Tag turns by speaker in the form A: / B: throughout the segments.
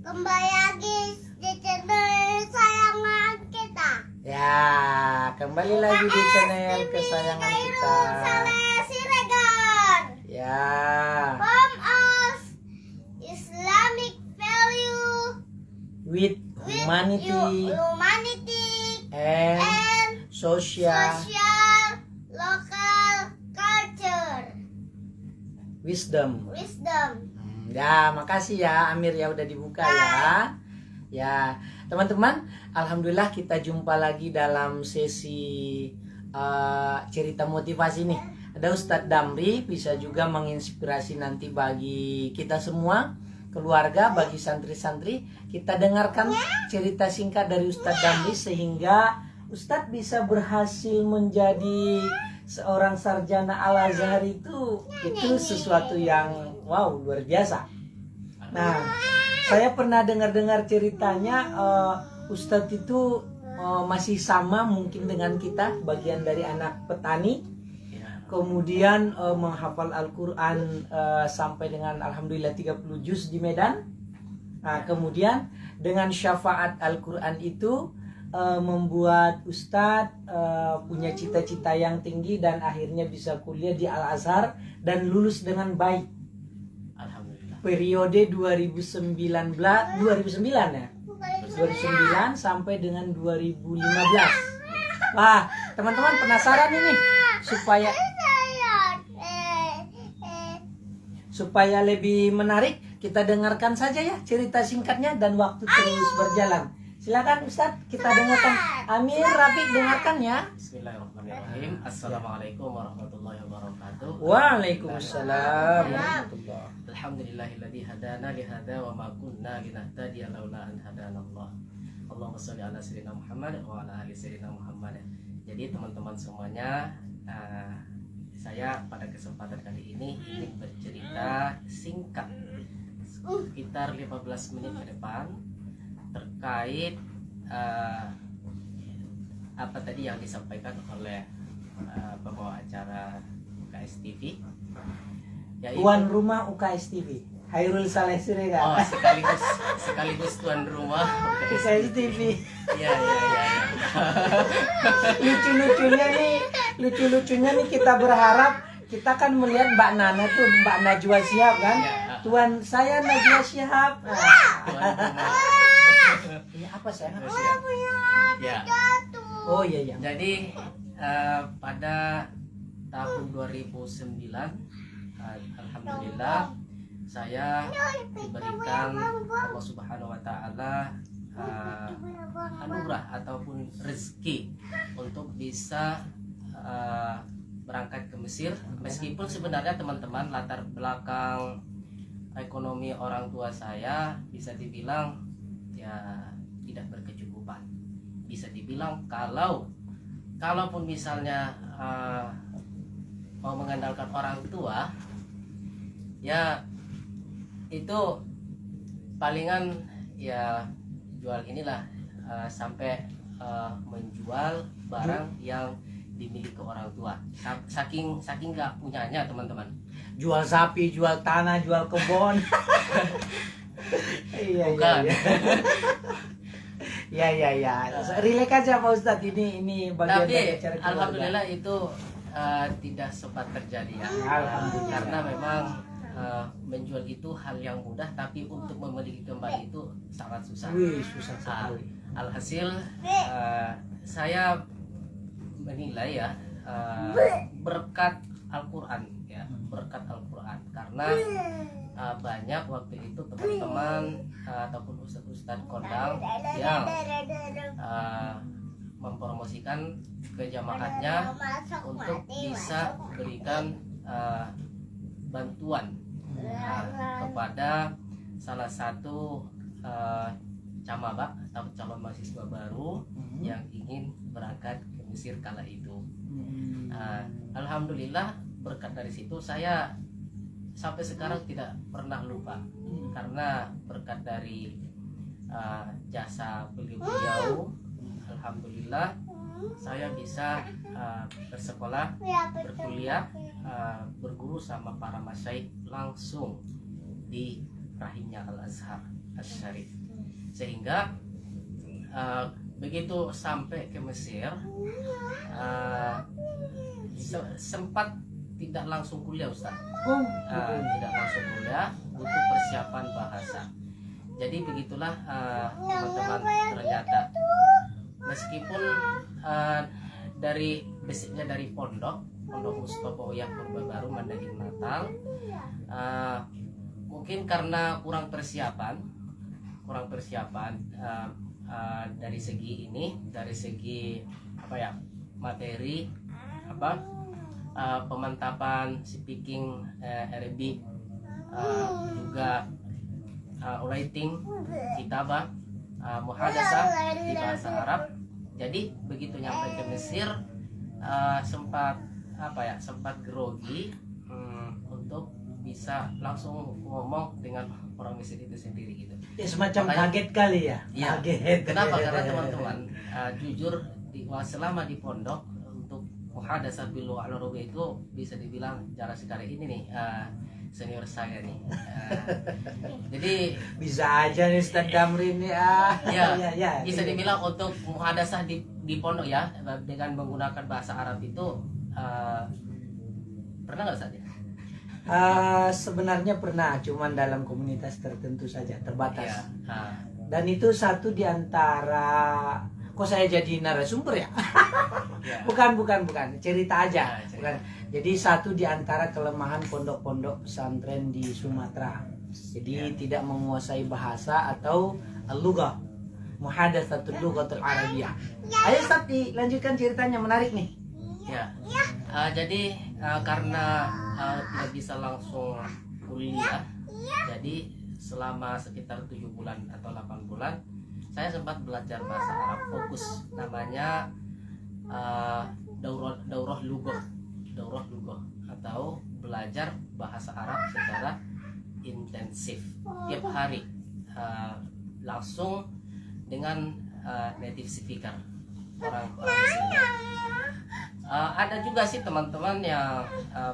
A: Kembali lagi di channel kesayangan kita.
B: Ya, kembali lagi di channel kesayangan kita.
A: Saleh Siregar.
B: Ya,
A: Form of Islamic value
B: with humanity
A: and
B: and social
A: local culture
B: wisdom. Ya, makasih ya Amir ya udah dibuka ya. Ya, teman-teman, alhamdulillah kita jumpa lagi dalam sesi cerita motivasi nih. Ada Ustadz Damri, bisa juga menginspirasi nanti bagi kita semua, keluarga, bagi santri-santri. Kita dengarkan cerita singkat dari Ustadz Damri sehingga Ustadz bisa berhasil menjadi seorang sarjana Al-Azhar itu sesuatu yang wow, luar biasa. Nah, saya pernah dengar ceritanya Ustadz itu masih sama mungkin dengan kita, bagian dari anak petani. Kemudian menghafal Al-Quran sampai dengan alhamdulillah 30 juz di Medan. Nah, kemudian dengan syafaat Al-Quran itu membuat Ustadz punya cita-cita yang tinggi dan akhirnya bisa kuliah di Al-Azhar dan lulus dengan baik.
C: Alhamdulillah.
B: Periode 2009 ya. 2009 sampai dengan 2015. Wah, teman-teman penasaran ini supaya lebih menarik, kita dengarkan saja ya cerita singkatnya dan waktu terus berjalan. Silakan Ustadz, kita dengarkan. Amir, Rafiq, dengarkan ya.
C: Bismillahirrahmanirrahim. Assalamualaikum warahmatullahi wabarakatuh.
B: Waalaikumsalam warahmatullahi.
C: Alhamdulillahilladzi hadana li hada wa ma kunna linahtadiya laula an hadanallah. Allahumma shalli ala sayyidina Muhammad wa ala ali sayyidina Muhammad. Jadi teman-teman semuanya, saya pada kesempatan kali ini ingin bercerita singkat sekitar 15 menit ke depan terkait apa tadi yang disampaikan oleh pembawa acara UKS TV, yaitu
B: Tuan rumah UKS TV, Hairul Saleh Siregar.
C: sekaligus tuan rumah
B: UKS TV.
C: Ya.
B: Lucu-lucunya nih kita berharap, kita kan melihat Mbak Nana tuh, Mbak Najwa Shihab kan.
C: Ya.
B: Tuan saya Najwa Shihab.
C: Tuan rumah.
B: Ini apa sayang?
C: Ya.
B: Oh iya.
C: Jadi pada tahun 2009 alhamdulillah saya diberikan Allah Subhanahu wa taala anugerah ataupun rezeki untuk bisa berangkat ke Mesir, meskipun sebenarnya teman-teman latar belakang ekonomi orang tua saya bisa dibilang ya tidak berkecukupan. Bisa dibilang kalaupun misalnya mau mengandalkan orang tua, ya itu palingan ya jual inilah sampai menjual barang yang dimiliki orang tua. Saking nggak punyanya teman-teman.
B: Jual sapi, jual tanah, jual kebun. Iya. Ya. Relax aja Pak Ustadz, ini bagian dari
C: Tapi
B: acara keluarga.
C: alhamdulillah itu tidak sempat terjadi ya.
B: Alhamdulillah.
C: Karena memang menjual itu hal yang mudah, tapi untuk memiliki kembali itu sangat susah.
B: Wih, susah sekali.
C: Alhasil saya menilai ya berkat Al-Quran ya, berkat Al-Quran, karena banyak waktu itu teman-teman ataupun ustadz-ustadz kondang yang mempromosikan ke jamaahnya untuk bisa berikan bantuan kepada salah satu camaba atau calon mahasiswa baru yang ingin berangkat ke Mesir kala itu. Alhamdulillah berkat dari situ saya sampai sekarang tidak pernah lupa, karena berkat dari jasa beliau, alhamdulillah saya bisa bersekolah, berkuliah, berguru sama para masyaikh langsung di rahimnya Al-Azhar. Asy-Syarif. Sehingga begitu sampai ke Mesir sempat tidak langsung kuliah Ustaz. Tidak langsung kuliah, butuh persiapan bahasa. Jadi begitulah teman-teman, ternyata meskipun dari basicnya dari pondok Mustofawiyah Purbabaru Madain Natal, mungkin karena kurang persiapan dari segi materi pemantapan speaking Arabic, juga writing, kitabah, muhadasah di bahasa Arab. Jadi begitu nyampe ke Mesir sempat grogi untuk bisa langsung ngomong dengan orang Mesir itu sendiri gitu.
B: Ya, semacam
C: Makanya,
B: kaget kali ya.
C: Iya.
B: Kaget.
C: Kenapa? Karena teman-teman jujur selama di pondok untuk muhadasah bil lugha al-arabiyyah itu bisa dibilang jarang sekali. Ini nih senior saya nih. Jadi
B: Bisa aja nih Ustaz Damri nih
C: ya, bisa dibilang untuk muhadasah di pondok ya dengan menggunakan bahasa Arab itu pernah nggak saja?
B: Sebenarnya pernah, cuman dalam komunitas tertentu saja, terbatas.
C: Ya,
B: Dan itu satu di antara, kok saya jadi narasumber ya?
C: ya.
B: Bukan, cerita aja.
C: Ya, cerita.
B: Bukan. Jadi satu di antara kelemahan pondok-pondok pesantren di Sumatera. Jadi tidak menguasai bahasa atau al-lughah, muhadatsatul lughatul arabiyyah. Ayo Ustaz, dilanjutkan ceritanya, menarik nih.
C: Ya, jadi karena tidak bisa langsung kuliah, jadi selama sekitar 7 bulan atau 8 bulan saya sempat belajar bahasa Arab fokus, namanya daurah lughah atau belajar bahasa Arab secara intensif tiap hari, langsung dengan native speaker orang Mesir. Ada juga sih teman-teman yang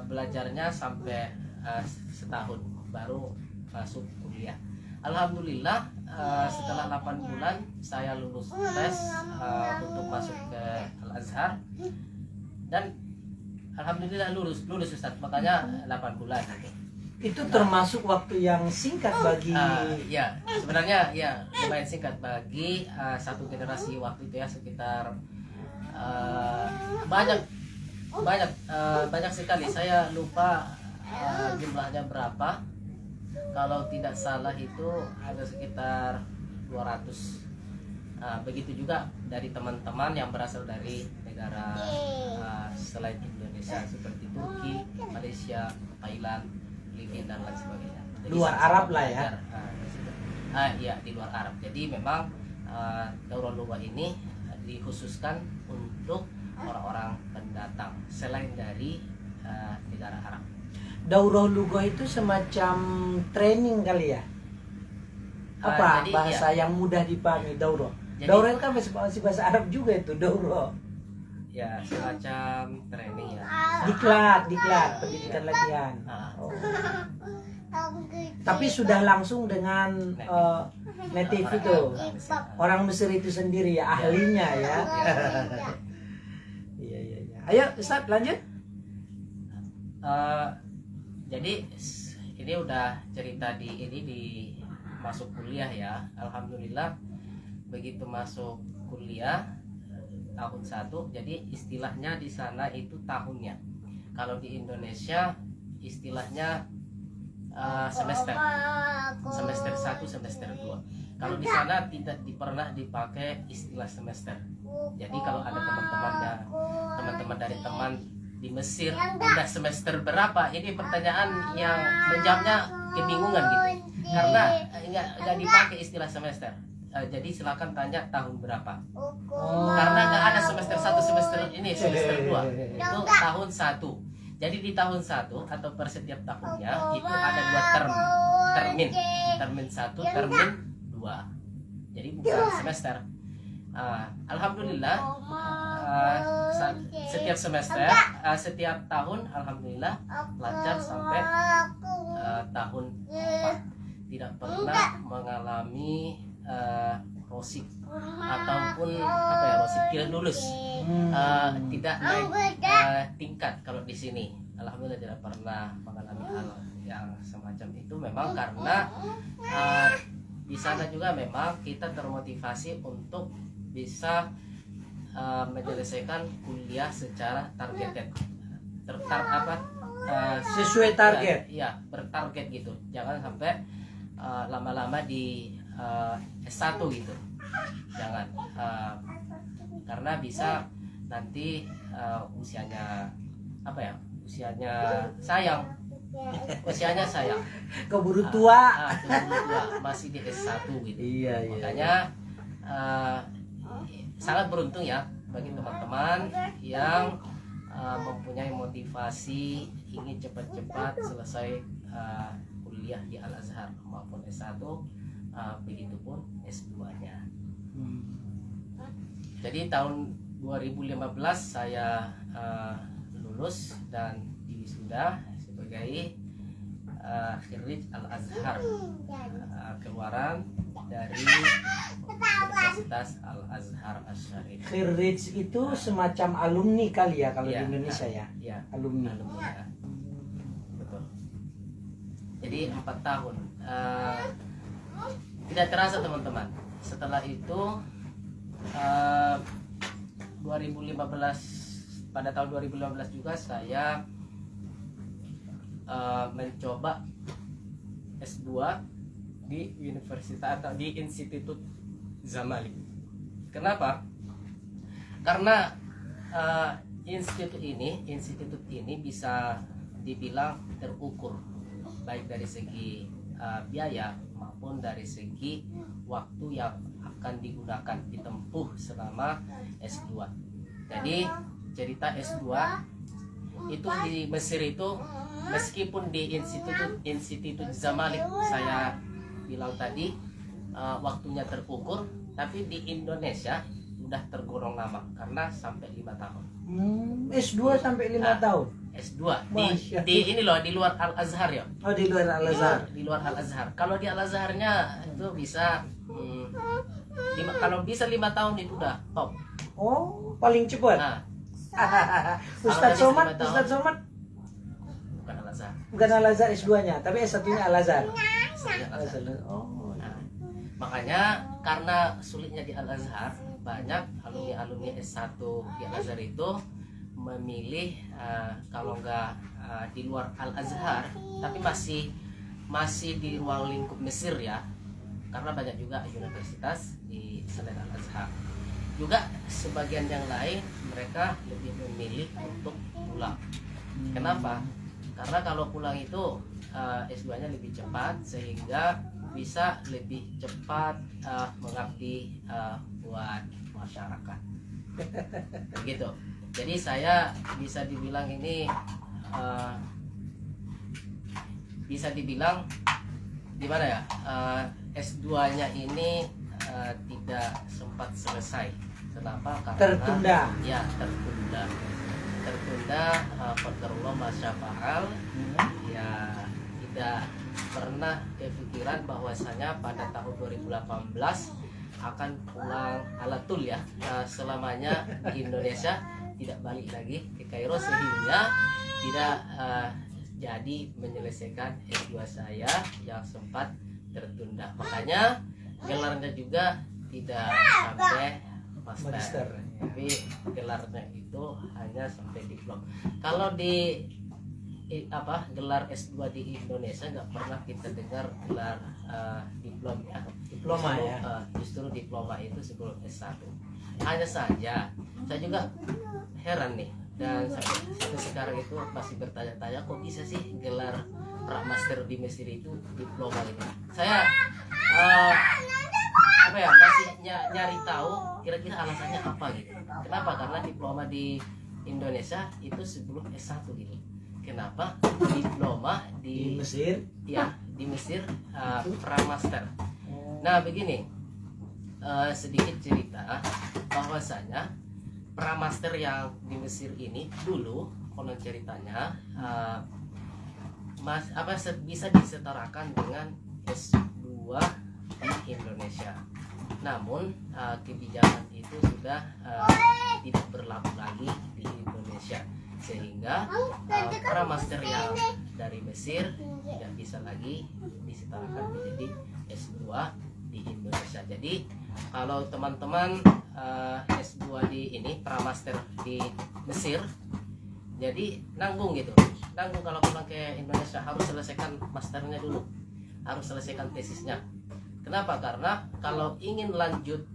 C: belajarnya sampai setahun baru masuk kuliah. Alhamdulillah setelah 8 bulan saya lulus tes untuk masuk ke Al-Azhar, dan alhamdulillah lulus Ustaz, makanya 8 bulan.
B: Itu termasuk waktu yang singkat bagi
C: ya, sebenarnya ya lumayan singkat bagi satu generasi waktu itu ya, sekitar banyak sekali, saya lupa jumlahnya berapa. Kalau tidak salah itu ada sekitar 200. Begitu juga dari teman-teman yang berasal dari negara selain Indonesia seperti Turki, Malaysia, Thailand, Filipina dan lain sebagainya. Jadi
B: luar Arab lah ya.
C: Iya, di luar Arab. Jadi memang daurah lughah ini dikhususkan untuk orang-orang pendatang selain dari negara Arab.
B: Daurah lughah itu semacam training kali ya? Apa
C: Jadi,
B: bahasa yang mudah dipahami daurah?
C: Jadi-
B: Daurah itu kan masih bahasa Arab juga itu daurah.
C: Ya, semacam training ya.
B: Diklat, pendidikan latihan.
C: Oh.
B: Tapi sudah langsung dengan native itu, orang Mesir itu sendiri ya, ahlinya ya. Iya. Ayo Ustaz lanjut.
C: Jadi ini udah cerita di masuk kuliah ya. Alhamdulillah begitu masuk kuliah tahun 1, jadi istilahnya di sana itu tahunnya. Kalau di Indonesia istilahnya semester 1, semester 2. Kalau di sana tidak pernah dipakai istilah semester. Jadi kalau ada teman-teman dari teman di Mesir udah semester berapa, ini pertanyaan yang menjawabnya kebingungan gitu, karena nggak dipakai istilah semester. Jadi silakan tanya tahun berapa, karena nggak ada semester 1, semester 2, itu tahun 1. Jadi di tahun 1 atau per setiap tahunnya itu ada 2 termin 1, termin 2. Jadi bukan semester. Alhamdulillah setiap semester, setiap tahun alhamdulillah lancar sampai tahun 4. tidak pernah mengalami rosik ataupun apa ya, rosik tidak lulus, tidak naik tingkat. Kalau di sini alhamdulillah tidak pernah mengalami hal yang semacam itu, memang karena di sana juga memang kita termotivasi untuk bisa menyelesaikan kuliah secara targeted,
B: sesuai target.
C: ya bertarget gitu, jangan sampai lama-lama di S1 gitu, jangan, karena bisa nanti usianya apa ya, usianya sayang
B: Keburu tua.
C: keburu tua, masih di S1 gitu.
B: Iya.
C: Makanya sangat beruntung ya bagi teman-teman yang mempunyai motivasi ingin cepat-cepat selesai kuliah di Al Azhar maupun S1, begitupun S2-nya. Jadi tahun 2015 saya lulus dan diwisuda sebagai khirij Al Azhar, keluaran dari Universitas Al Azhar Asy-Syarif.
B: Khirij itu semacam alumni kali ya kalau
C: Ya,
B: di Indonesia ya.
C: Ya,
B: Alumni.
C: ya. Betul. Jadi 4 tahun. Tidak terasa teman-teman. Setelah itu 2015, pada tahun 2015 juga saya mencoba S2 di universitas atau di Institut Zamali. Kenapa? Karena institut ini bisa dibilang terukur, baik dari segi biaya maupun dari segi waktu yang akan digunakan ditempuh selama S2. Jadi cerita S2 itu di Mesir itu, meskipun di Institut Zamalik saya bilang tadi waktunya terukur, tapi di Indonesia udah tergolong lama karena sampai 5 tahun.
B: S2 sampai 5 tahun.
C: S2 di ini loh, di luar Al Azhar ya.
B: Oh, di luar Al Azhar.
C: Di luar Al Azhar. Kalau di Al Azharnya itu bisa kalau bisa 5 tahun itu udah top.
B: Oh, paling cepat.
C: Nah,
B: Ustadz
C: kalau tadi
B: Somad,
C: 5 tahun,
B: Ustadz Somad
C: bukan Al Azhar.
B: bukan Al Azhar S2-nya, tapi S1-nya Al Azhar.
C: Al Azhar.
B: Oh.
C: Nah, makanya karena sulitnya di Al Azhar, banyak alumni S1 di Al Azhar itu memilih kalau enggak di luar Al Azhar, tapi masih di ruang lingkup Mesir ya, karena banyak juga universitas di selain Al Azhar. Juga sebagian yang lain mereka lebih memilih untuk pulang. Kenapa? Karena kalau pulang itu S2-nya lebih cepat, sehingga bisa lebih cepat mengabdi buat masyarakat. Begitu. Jadi saya bisa dibilang ini bisa dibilang gimana ya, S2-nya ini tidak sempat selesai. Kenapa? Karena
B: Tertunda.
C: Ya, tertunda qadarullah masyafa'al. Ya, tidak pernah kepikiran bahwasanya pada tahun 2018 akan pulang alatul ya, selamanya di Indonesia, tidak balik lagi ke Kairo, sehingga tidak jadi menyelesaikan S2 saya yang sempat tertunda. Makanya gelarnya juga tidak sampai master, tapi gelarnya itu hanya sampai diploma. Kalau di gelar S2 di Indonesia nggak pernah kita dengar gelar diploma ya. Justru diploma itu sebelum S1. Hanya saja saya juga heran nih, dan sampai sekarang itu masih bertanya-tanya kok bisa sih gelar Pramaster di Mesir itu diploma gitu. Saya masih nyari tahu kira-kira alasannya apa gitu. Kenapa? Karena diploma di Indonesia itu sebelum S1 gitu. Kenapa diploma di
B: Mesir?
C: Ya, di Mesir Pramaster. Nah, begini, sedikit cerita bahwasanya Pramaster yang di Mesir ini dulu konon ceritanya bisa disetarakan dengan S2 di Indonesia. Namun kebijakan itu sudah tidak berlaku lagi di Indonesia, sehingga para master yang dari Mesir tidak bisa lagi disetarakan menjadi S2 di Indonesia. Jadi kalau teman-teman S2 di ini pramaster di Mesir, jadi nanggung gitu, nanggung kalau pulang ke Indonesia harus selesaikan masternya dulu, harus selesaikan tesisnya. Kenapa? Karena kalau ingin lanjut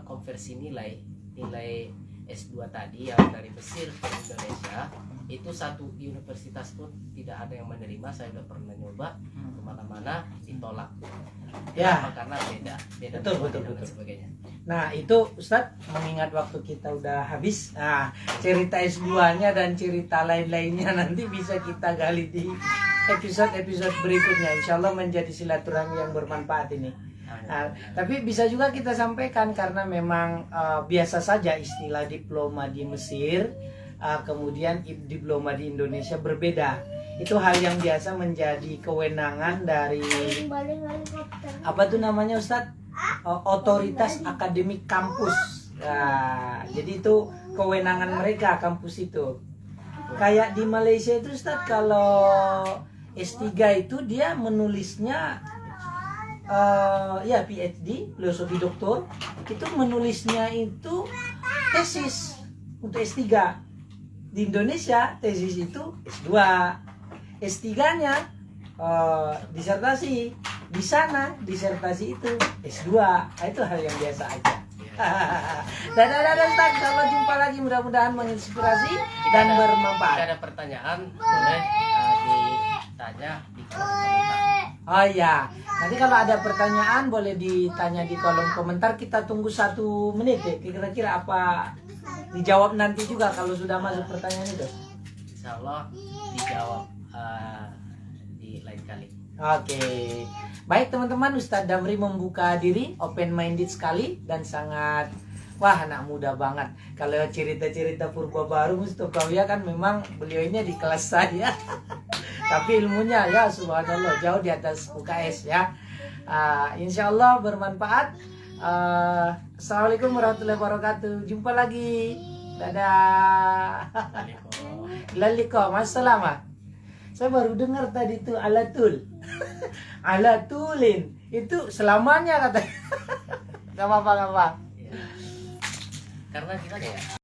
C: konversi nilai S2 tadi yang dari Mesir ke Indonesia, itu satu universitas pun tidak ada yang menerima. Saya udah pernah nyoba kemana-mana ditolak.
B: Ya.
C: Kenapa? Karena beda
B: Betul.
C: dan sebagainya.
B: Nah itu Ustadz, mengingat waktu kita udah habis, nah cerita S2-nya dan cerita lain-lainnya nanti bisa kita gali di episode-episode berikutnya. Insya Allah menjadi silaturahmi yang bermanfaat ini. Nah, tapi bisa juga kita sampaikan karena memang biasa saja istilah diploma di Mesir, kemudian diploma di Indonesia berbeda. Itu hal yang biasa menjadi kewenangan dari apa tuh namanya Ustadz? Otoritas akademik kampus. Nah, jadi itu kewenangan mereka kampus itu. Kayak di Malaysia itu Ustadz, kalau S3 itu dia menulisnya ya PhD, filosofi doktor, itu menulisnya itu tesis untuk S3. Di Indonesia tesis itu S2, S3-nya disertasi. Di sana disertasi itu S2. Itu hal yang biasa aja. Dadah Ustaz, kalau jumpa lagi, mudah-mudahan menginspirasi dan bermanfaat.
C: Jika ada pertanyaan boleh ditanya di kolom komentar.
B: Oh iya, nanti kalau ada pertanyaan boleh ditanya di kolom komentar. Kita tunggu 1 menit ya. Kira-kira apa dijawab nanti juga kalau sudah masuk pertanyaan itu.
C: Insya Allah dijawab di lain kali.
B: Oke. Baik teman-teman, Ustadz Damri membuka diri, open minded sekali dan sangat anak muda banget. Kalau cerita-cerita purba baru Mustofawiyah kan memang beliau ini di kelas saya. Tapi ilmunya ya subhanallah jauh di atas UKS ya. Insya Allah bermanfaat. Assalamualaikum warahmatullahi wabarakatuh. Jumpa lagi. Dadah. Lalikum. Assalamualaikum. Saya baru dengar tadi tuh alatul. Alatulin. Itu selamanya katanya. Gak apa-apa.
C: Ya. Karena kita ya